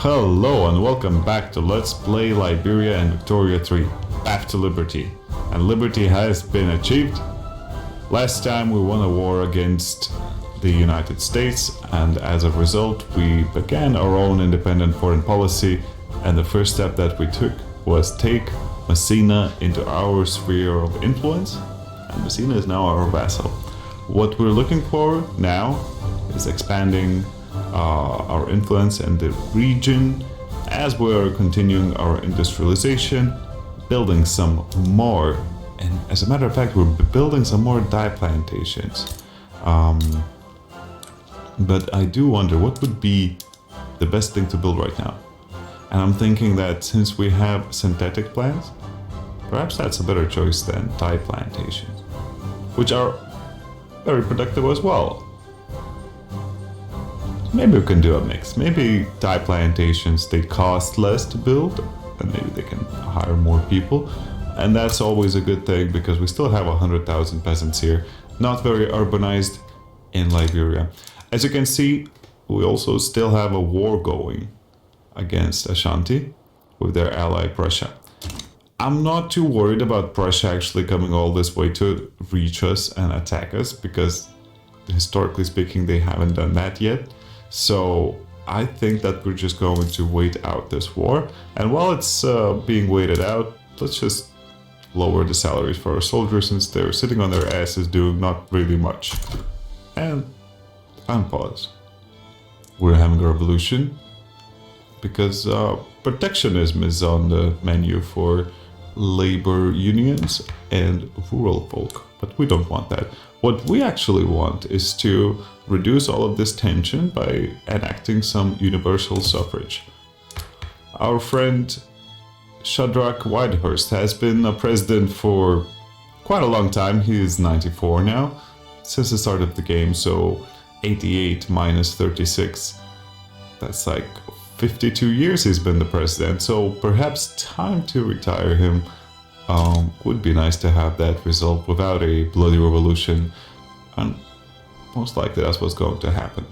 Hello and welcome back to Let's Play Liberia and Victoria 3, Path to Liberty. And liberty has been achieved. Last time we won a war against the United States, and as a result we began our own independent foreign policy, and the first step that we took was take Messina into our sphere of influence, and Messina is now our vassal. What we're looking for now is expanding our influence in the region as we're continuing our industrialization, building some more, and as a matter of fact we're building some more dye plantations. But I do wonder what would be the best thing to build right now. And I'm thinking that since we have synthetic plants, perhaps that's a better choice than dye plantations, which are very productive as well. Maybe we can do a mix. Maybe dye plantations, they cost less to build, and maybe they can hire more people. And that's always a good thing because we still have 100,000 peasants here, not very urbanized in Liberia. As you can see, we also still have a war going against Ashanti with their ally Prussia. I'm not too worried about Prussia actually coming all this way to reach us and attack us because historically speaking they haven't done that yet. So I think that we're just going to wait out this war, and while it's being waited out, let's just lower the salaries for our soldiers since they're sitting on their asses doing not really much. And unpause. We're having a revolution because protectionism is on the menu for labor unions and rural folk, but we don't want that. What we actually want is to reduce all of this tension by enacting some universal suffrage. Our friend Shadrach Whitehurst has been a president for quite a long time. He is 94 now, since the start of the game, so 88 minus 36, that's like 52 years he's been the president, so perhaps time to retire him. Would be nice to have that result without a bloody revolution, and most likely that's what's going to happen.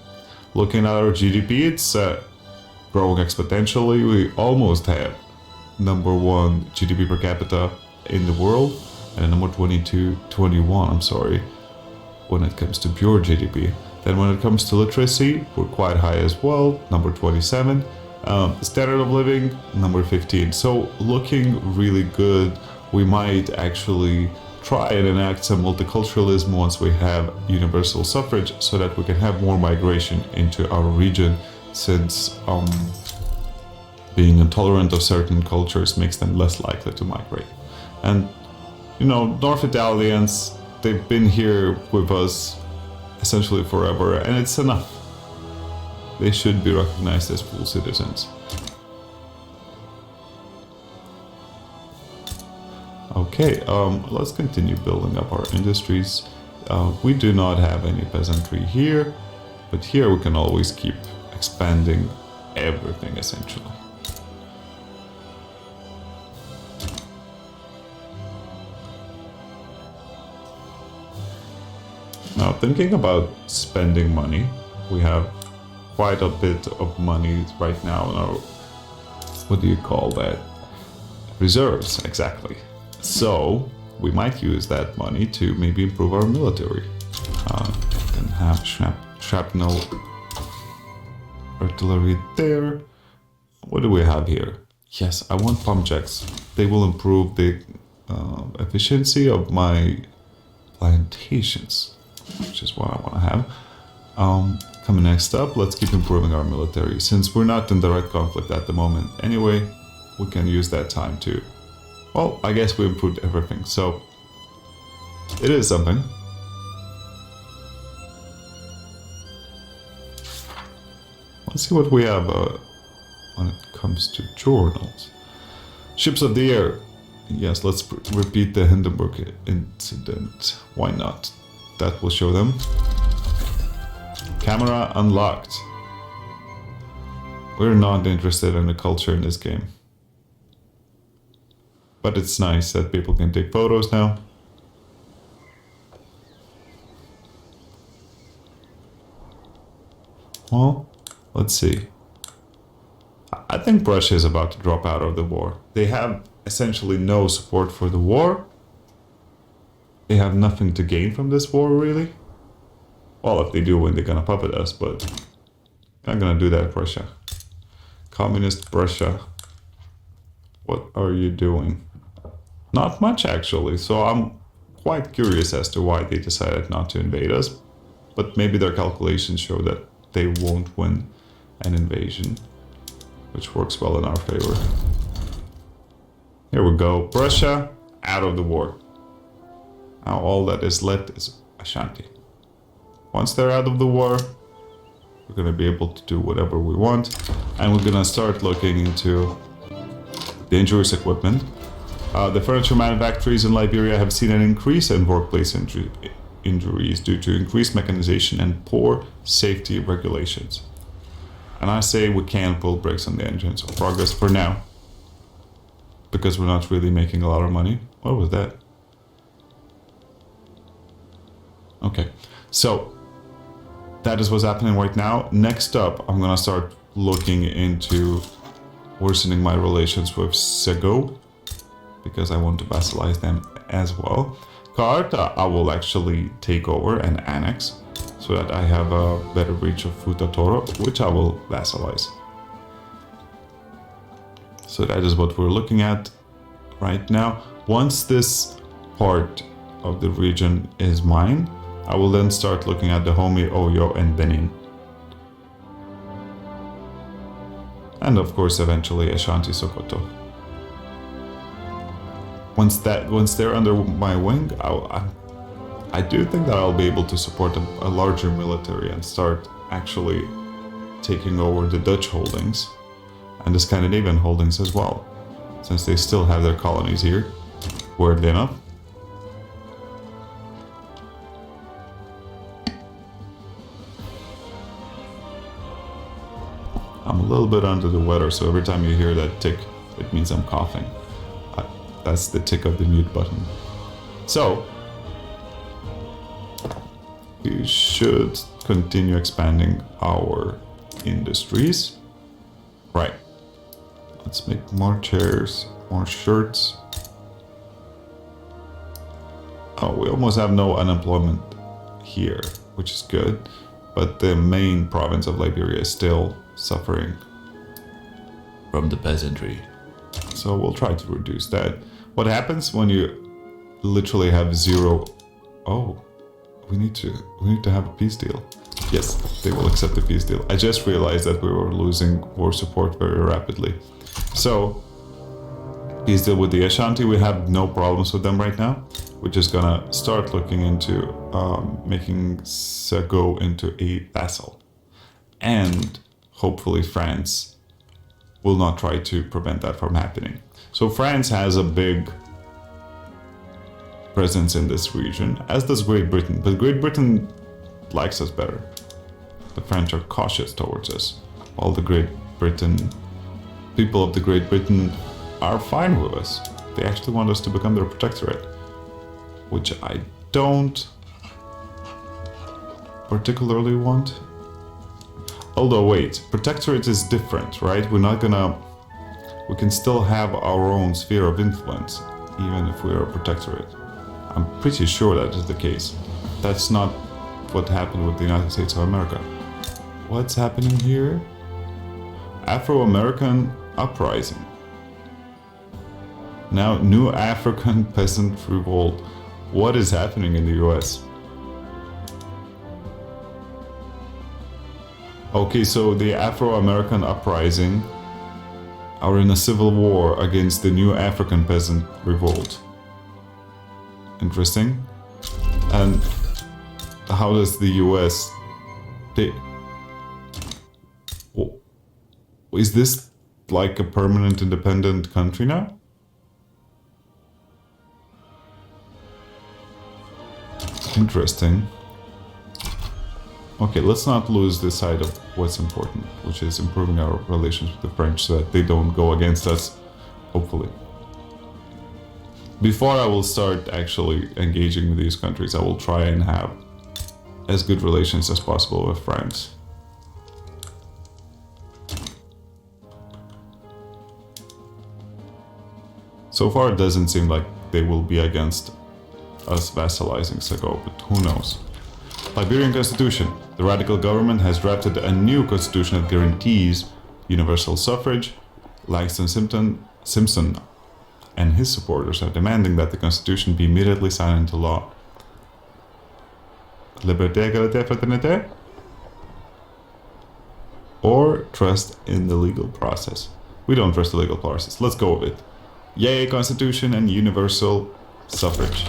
Looking at our GDP, it's growing exponentially. We almost have number 1 GDP per capita in the world, and number 21, I'm sorry, when it comes to pure GDP. Then when it comes to literacy, we're quite high as well, number 27. Standard of living, number 15. So looking really good. We might actually try and enact some multiculturalism once we have universal suffrage so that we can have more migration into our region, since being intolerant of certain cultures makes them less likely to migrate. And you know, North Italians, they've been here with us essentially forever, and it's enough. They should be recognized as full citizens. Okay, let's continue building up our industries. We do not have any peasantry here, but here we can always keep expanding everything essentially. Now, thinking about spending money, we have quite a bit of money right now in our, what do you call that? Reserves, exactly. So we might use that money to maybe improve our military. We can have shrapnel artillery there. What do we have here? Yes, I want pump jacks. They will improve the efficiency of my plantations, which is what I want to have. Coming next up, let's keep improving our military. Since we're not in direct conflict at the moment anyway, we can use that time to, well, I guess we improved everything, so it is something. Let's see what we have when it comes to journals. Ships of the air. Yes, let's repeat the Hindenburg incident. Why not? That will show them. Camera unlocked. We're not interested in the culture in this game. But it's nice that people can take photos now. Well, let's see. think Russia is about to drop out of the war. They have essentially no support for the war. They have nothing to gain from this war, really. Well, if they do win, they're gonna puppet us, but they're not gonna do that, Russia. Communist Russia. What are you doing? Not much, actually. So I'm quite curious as to why they decided not to invade us. But maybe their calculations show that they won't win an invasion, which works well in our favor. Here we go. Russia out of the war. Now all that is left is Ashanti. Once they're out of the war, we're going to be able to do whatever we want. And we're going to start looking into dangerous equipment. The furniture manufacturers in Liberia have seen an increase in workplace injuries due to increased mechanization and poor safety regulations. And I say we can't pull brakes on the engines of progress for now, because we're not really making a lot of money. What was that? Okay, so that is what's happening right now. Next up, I'm gonna start looking into worsening my relations with Sego, because I want to vassalize them as well. Carta, I will actually take over and annex, so that I have a better reach of Futatoro, which I will vassalize. So that is what we're looking at right now. Once this part of the region is mine, I will then start looking at Dahomey, Oyo, and Benin. And of course, eventually Ashanti, Sokoto. Once they're under my wing, I do think that I'll be able to support a larger military and start actually taking over the Dutch holdings and the Scandinavian holdings as well, since they still have their colonies here, weirdly enough. I'm a little bit under the weather, so every time you hear that tick, it means I'm coughing. That's the tick of the mute button. So, we should continue expanding our industries. Right. Let's make more chairs, more shirts. Oh, we almost have no unemployment here, which is good. But the main province of Liberia is still suffering from the peasantry. So we'll try to reduce that. What happens when you literally have zero... Oh, we need to have a peace deal. Yes, they will accept the peace deal. I just realized that we were losing war support very rapidly. So, peace deal with the Ashanti. We have no problems with them right now. We're just gonna start looking into making Sego into a vassal. And hopefully France will not try to prevent that from happening. So France has a big presence in this region, as does Great Britain. But Great Britain likes us better. The French are cautious towards us, while the people of the Great Britain are fine with us. They actually want us to become their protectorate, which I don't particularly want. Although wait, protectorate is different, right? We can still have our own sphere of influence, even if we are a protectorate. I'm pretty sure that is the case. That's not what happened with the United States of America. What's happening here? Afro-American uprising. Now, new African peasant revolt. What is happening in the US? Okay, so the Afro-American uprising are in a civil war against the new African peasant revolt. Interesting. And how does the US... Is this like a permanent independent country now? Interesting. Okay, let's not lose the sight of what's important, which is improving our relations with the French so that they don't go against us, hopefully. Before I will start actually engaging with these countries, I will try and have as good relations as possible with France. So far, it doesn't seem like they will be against us vassalizing Sego, but who knows. Liberian Constitution. The radical government has drafted a new constitution that guarantees universal suffrage. Langston Simpson and his supporters are demanding that the constitution be immediately signed into law. Liberté, égalité, fraternité? Or trust in the legal process. We don't trust the legal process. Let's go with it. Yay, constitution and universal suffrage.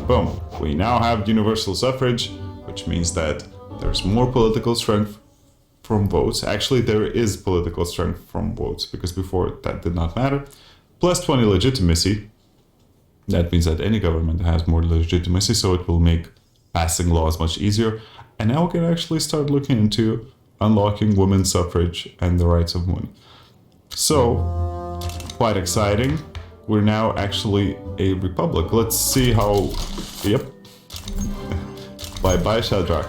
Boom. We now have universal suffrage, which means that there's more political strength from votes. Actually, there is political strength from votes, because before that did not matter. Plus 20 legitimacy. That means that any government has more legitimacy, so it will make passing laws much easier. And now we can actually start looking into unlocking women's suffrage and the rights of women. So, quite exciting. We're now actually a republic. Let's see how... Yep. Bye-bye, Shadrach.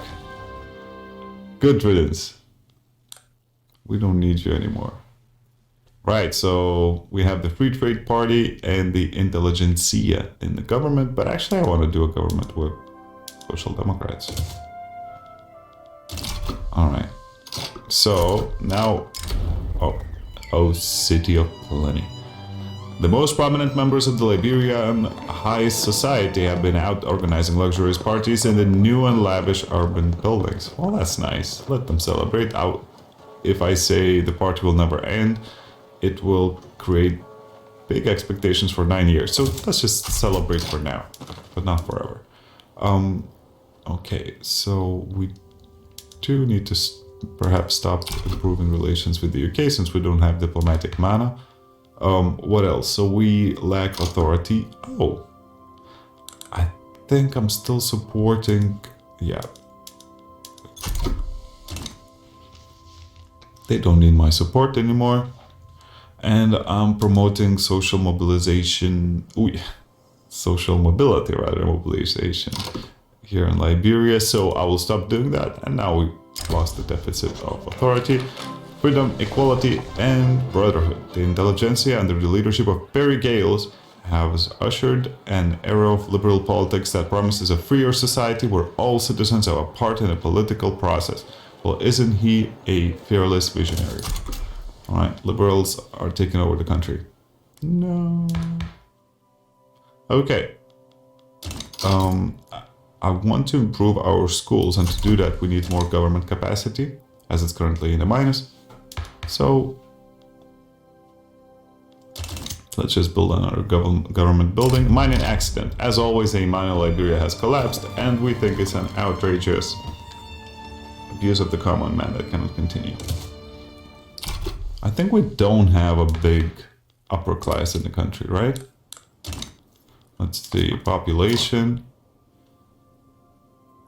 Good riddance. We don't need you anymore. Right, so we have the Free Trade Party and the intelligentsia in the government, but actually I want to do a government with Social Democrats. Alright. So, now... Oh, City of Plenty. The most prominent members of the Liberian high society have been out organizing luxurious parties in the new and lavish urban buildings. Well, that's nice. Let them celebrate. If I say the party will never end, it will create big expectations for 9 years. So let's just celebrate for now, but not forever. Okay, so we do need to perhaps stop improving relations with the UK since we don't have diplomatic mana. What else? So we lack authority. Oh, I think I'm still supporting... Yeah. They don't need my support anymore. And I'm promoting social mobilization... social mobility, rather, mobilization here in Liberia. So I will stop doing that. And now we lost the deficit of authority. Freedom, equality, and brotherhood. The intelligentsia under the leadership of Perry Gales has ushered an era of liberal politics that promises a freer society where all citizens have a part in the political process. Well, isn't he a fearless visionary? Alright, liberals are taking over the country. No. Okay. I want to improve our schools, and to do that we need more government capacity, as it's currently in the minus. So let's just build another government building. Mining accident. As always, a mine in Liberia has collapsed, and we think it's an outrageous abuse of the common man that cannot continue. I think we don't have a big upper class in the country, right? Let's see. Population.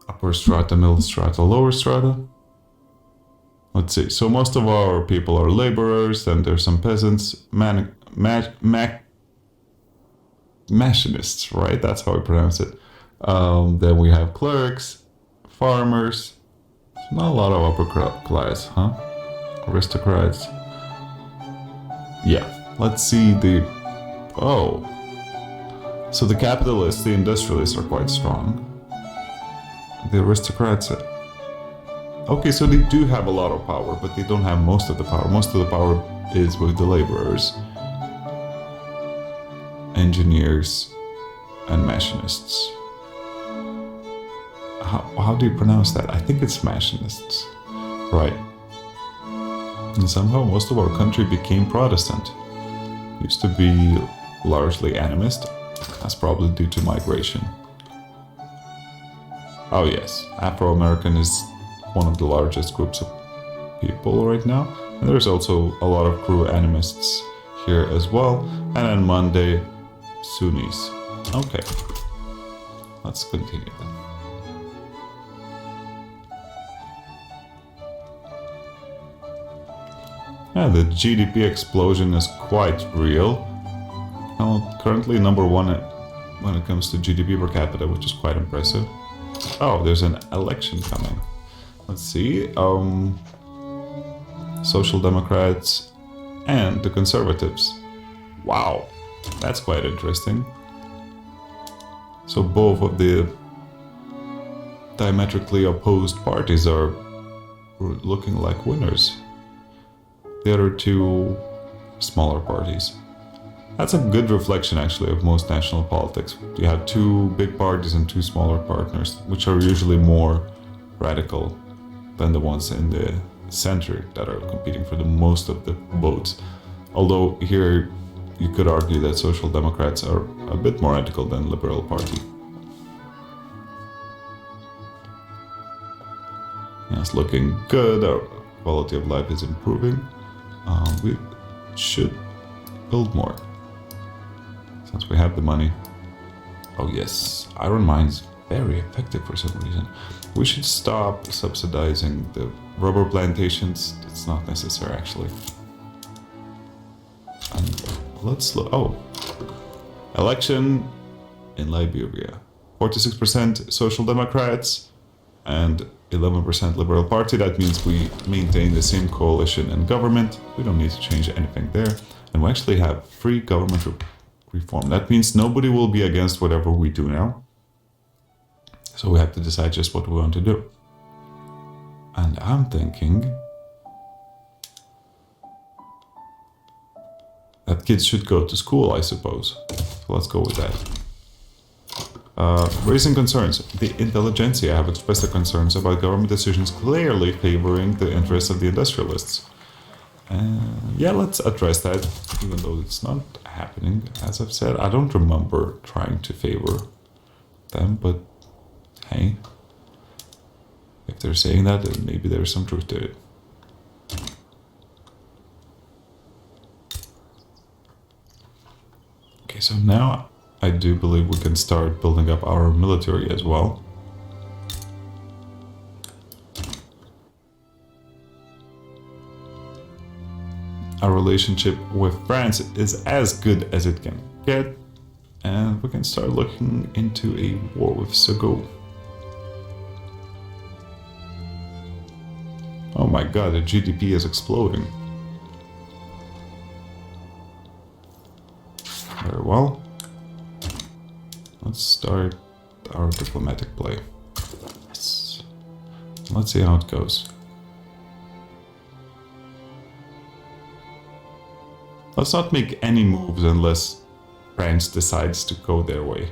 Upper strata, middle strata, lower strata. Let's see. So most of our people are laborers, then there's some peasants, machinists, right? That's how I pronounce it. Then we have clerks, farmers. Not a lot of upper class, huh? Aristocrats. Yeah. Let's see the... Oh. So the capitalists, the industrialists are quite strong. The aristocrats... Okay, so they do have a lot of power, but they don't have most of the power. Most of the power is with the laborers, engineers, and machinists. How do you pronounce that? I think it's machinists. Right. And somehow most of our country became Protestant. Used to be largely animist. That's probably due to migration. Oh yes, Afro-American is one of the largest groups of people right now. And there's also a lot of crew animists here as well. And on Monday, Sunnis. Okay. Let's continue then. Yeah, the GDP explosion is quite real. Well, currently number one when it comes to GDP per capita, which is quite impressive. Oh, there's an election coming. Let's see. Social Democrats and the Conservatives. Wow. That's quite interesting. So both of the diametrically opposed parties are looking like winners. The other two smaller parties. That's a good reflection actually of most national politics. You have two big parties and two smaller partners, which are usually more radical than the ones in the center that are competing for the most of the votes. Although here you could argue that Social Democrats are a bit more radical than Liberal Party. Yeah, it's looking good, our quality of life is improving. We should build more, since we have the money. Oh yes, iron mines, very effective for some reason. We should stop subsidizing the rubber plantations. It's not necessary actually. And let's look. Oh, election in Liberia. 46% Social Democrats and 11% Liberal Party. That means we maintain the same coalition and government. We don't need to change anything there. And we actually have free government reform. That means nobody will be against whatever we do now. So we have to decide just what we want to do. And I'm thinking that kids should go to school, I suppose. So let's go with that. Raising concerns. The intelligentsia have expressed their concerns about government decisions clearly favoring the interests of the industrialists. Yeah, let's address that, even though it's not happening. As I've said, I don't remember trying to favor them, but hey, if they're saying that, then maybe there's some truth to it. Okay, so now I do believe we can start building up our military as well. Our relationship with France is as good as it can get, and we can start looking into a war with Sego. Oh my god, the GDP is exploding. Very well. Let's start our diplomatic play. Yes. Let's see how it goes. Let's not make any moves unless France decides to go their way.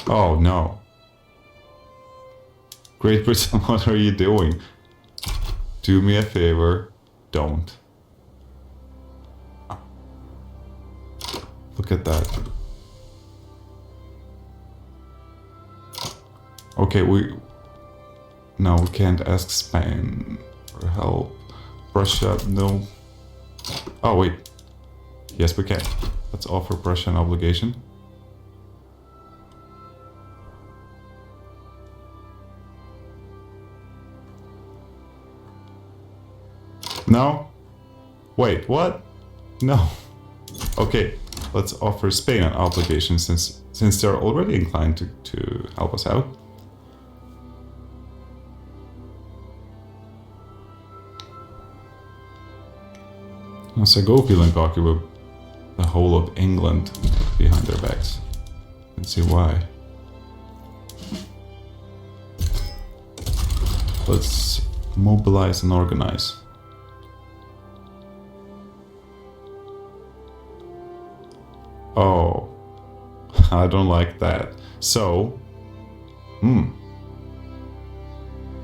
Oh no. Great Britain, what are you doing? Do me a favor, don't. Look at that. Okay, we can't ask Spain for help. Russia, no. Oh wait, yes we can. Let's offer Russia an obligation. No? Wait, what? No. Okay, let's offer Spain an obligation since they're already inclined to help us out. Sego feeling cocky with the whole of England behind their backs. Let's see why. Let's mobilize and organize. Oh, I don't like that. So,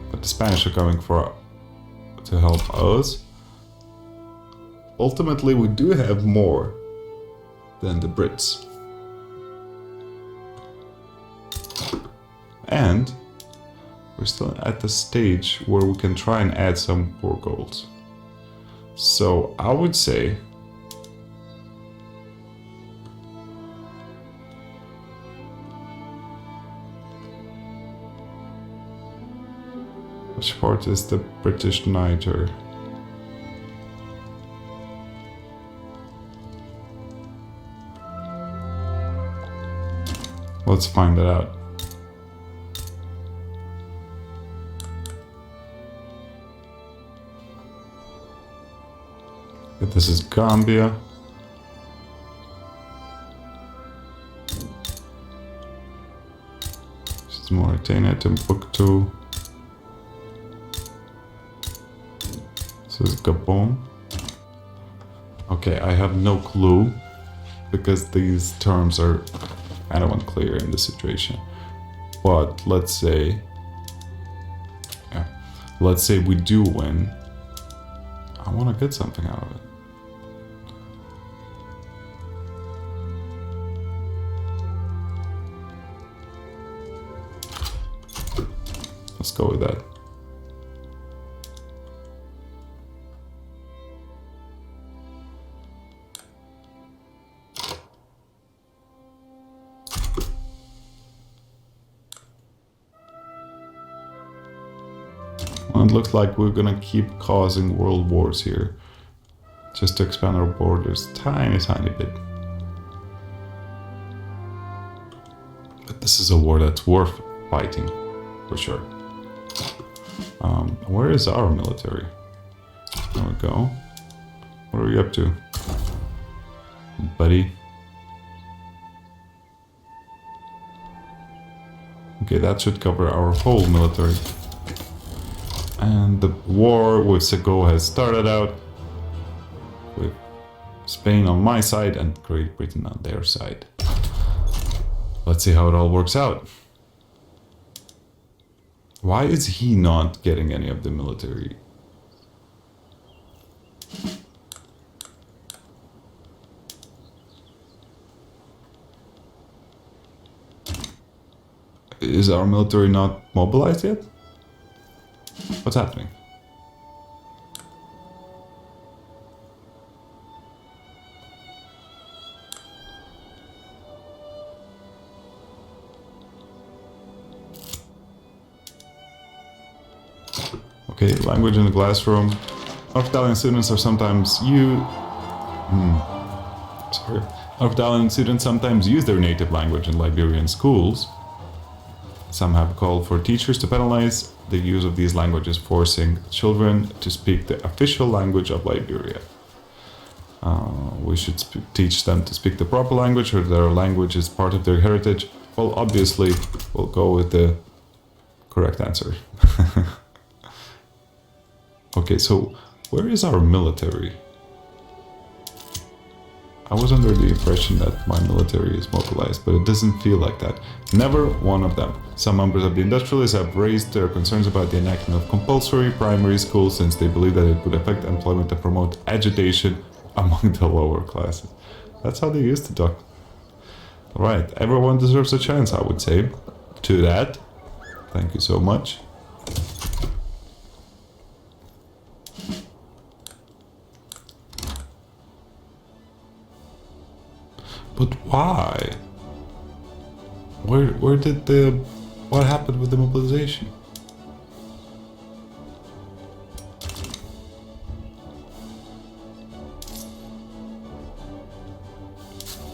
but the Spanish are coming to help us. Ultimately, we do have more than the Brits. And we're still at the stage where we can try and add some more goals. So I would say which part is the British Niger? Let's find that out. This is Gambia. This is Mauritania, Timbuktu. This is Gabon. Okay, I have no clue because these terms are kind of unclear in this situation. But let's say, yeah, let's say we do win. I want to get something out of it. Let's go with that. Well, it looks like we're gonna keep causing world wars here, just to expand our borders tiny bit. But this is a war that's worth fighting, for sure. Where is our military? There we go. What are you up to, buddy? Okay, that should cover our whole military. And the war with Sego has started out with Spain on my side and Great Britain on their side. Let's see how it all works out. Why is he not getting any of the military? Is our military not mobilized yet? What's happening? Okay, language in the classroom. Out of Italian students are sometimes Out of Italian students sometimes use their native language in Liberian schools. Some have called for teachers to penalize the use of these languages, forcing children to speak the official language of Liberia. We should teach them to speak the proper language, or their language is part of their heritage. Well, obviously, we'll go with the correct answer. Okay, so where is our military? I was under the impression that my military is mobilized, but it doesn't feel like that. Never one of them. Some members of the industrialists have raised their concerns about the enactment of compulsory primary schools, since they believe that it would affect employment and promote agitation among the lower classes. That's how they used to talk. Alright, everyone deserves a chance, I would say. To that, thank you so much. But why? Where did what happened with the mobilization?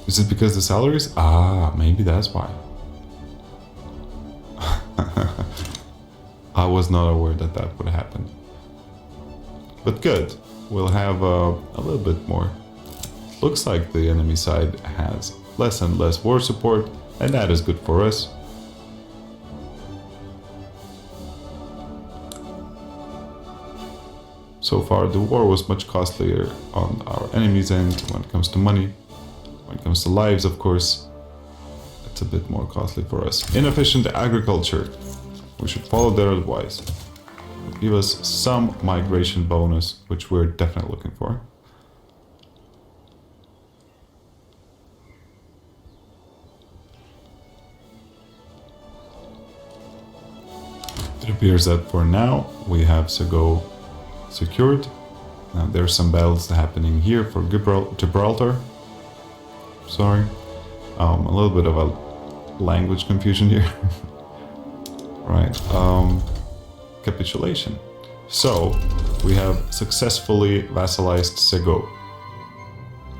Is it because the salaries? Ah, maybe that's why. I was not aware that that would happen. But good, we'll have a little bit more. Looks like the enemy side has less and less war support, and that is good for us. So far, the war was much costlier on our enemy's end when it comes to money. When it comes to lives, of course, it's a bit more costly for us. Inefficient agriculture. We should follow their advice. Give us some migration bonus, which we're definitely looking for. It appears that for now we have Sego secured. Now there's some battles happening here for Gibraltar. Sorry, a little bit of a language confusion here. Right, capitulation. So we have successfully vassalized Sego.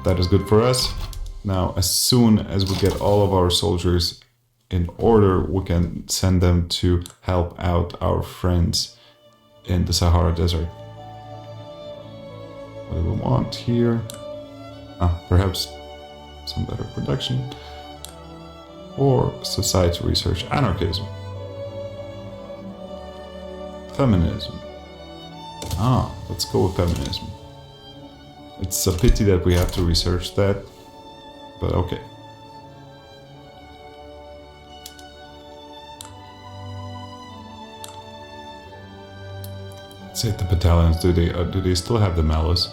That is good for us. Now, as soon as we get all of our soldiers in order, we can send them to help out our friends in the Sahara Desert. What do we want here? Perhaps some better production. Or society research. Anarchism. Feminism. Let's go with feminism. It's a pity that we have to research that, but okay. Let's hit the battalions. Do they still have the malice?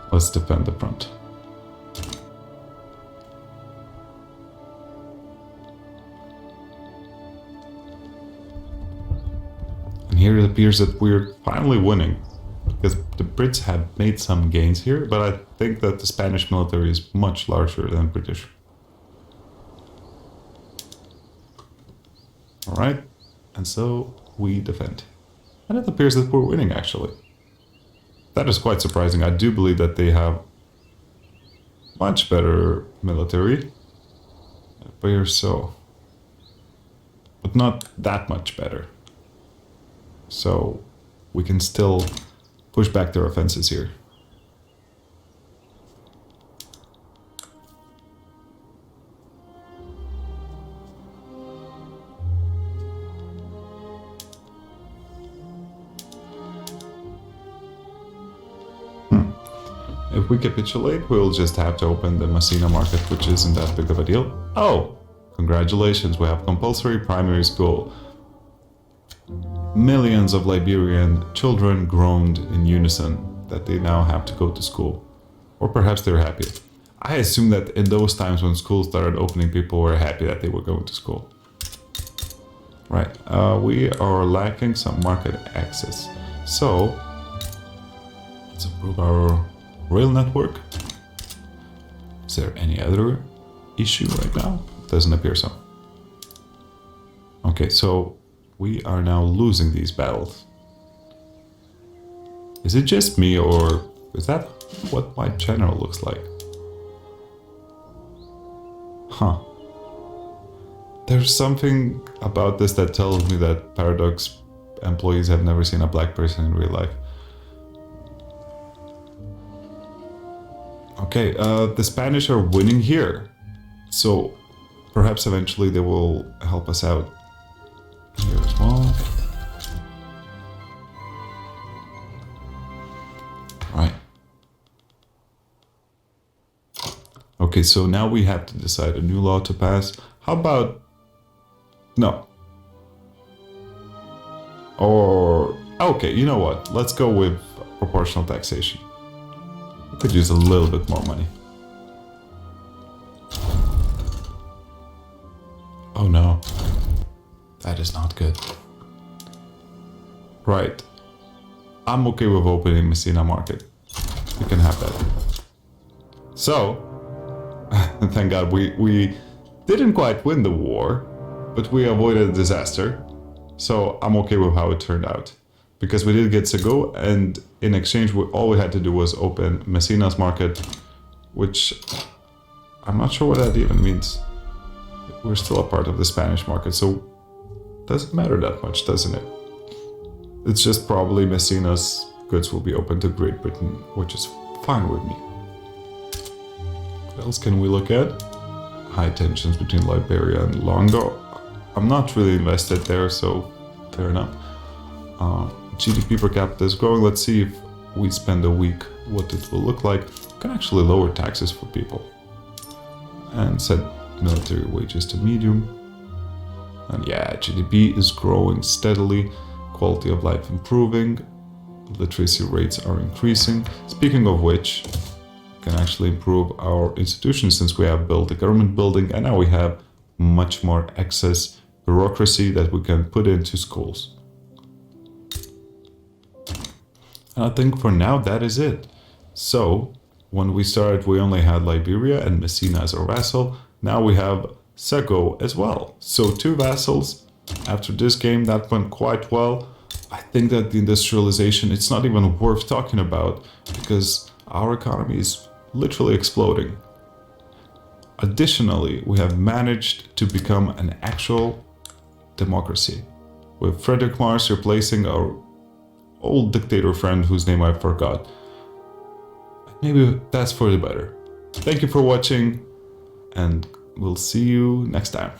Let's defend the front. And here it appears that we're finally winning, because the Brits have made some gains here, but I think that the Spanish military is much larger than British. Alright, and so we defend. And it appears that we're winning, actually. That is quite surprising. I do believe that they have much better military. It appears so. But not that much better. So we can still push back their offenses here. If we capitulate, we'll just have to open the Messina market, which isn't that big of a deal. Oh, congratulations, we have compulsory primary school. Millions of Liberian children groaned in unison that they now have to go to school. Or perhaps they're happy. I assume that in those times when schools started opening, people were happy that they were going to school. Right, we are lacking some market access. So, let's improve our rail network. Is there any other issue right now? Doesn't appear so. Okay, so we are now losing these battles. Is it just me, or is that what my general looks like? Huh. There's something about this that tells me that Paradox employees have never seen a black person in real life. Okay, the Spanish are winning here, so perhaps eventually they will help us out here as well. Right. Okay, so now we have to decide a new law to pass. How about... No. Or... Okay, you know what? Let's go with proportional taxation. Could use a little bit more money. Oh no. That is not good. Right. I'm okay with opening Messina market. We can have that. So, thank God we didn't quite win the war, but we avoided a disaster. So I'm okay with how it turned out. Because we did get Sego, and in exchange, all we had to do was open Messina's market, which I'm not sure what that even means. We're still a part of the Spanish market, so it doesn't matter that much, doesn't it? It's just probably Messina's goods will be open to Great Britain, which is fine with me. What else can we look at? High tensions between Liberia and Longo. I'm not really invested there, so fair enough. GDP per capita is growing. Let's see if we spend a week what it will look like. We can actually lower taxes for people and set military wages to medium. And yeah, GDP is growing steadily, quality of life improving, literacy rates are increasing. Speaking of which, we can actually improve our institutions since we have built a government building, and now we have much more excess bureaucracy that we can put into schools. And I think for now that is it. So, when we started, we only had Liberia and Messina as our vassal. Now we have Sego as well. So 2 vassals. After this game, that went quite well. I think that the industrialization, it's not even worth talking about because our economy is literally exploding. Additionally, we have managed to become an actual democracy, with Frederick Marx replacing our old dictator friend whose name I forgot. Maybe that's for the better. Thank you for watching, and we'll see you next time.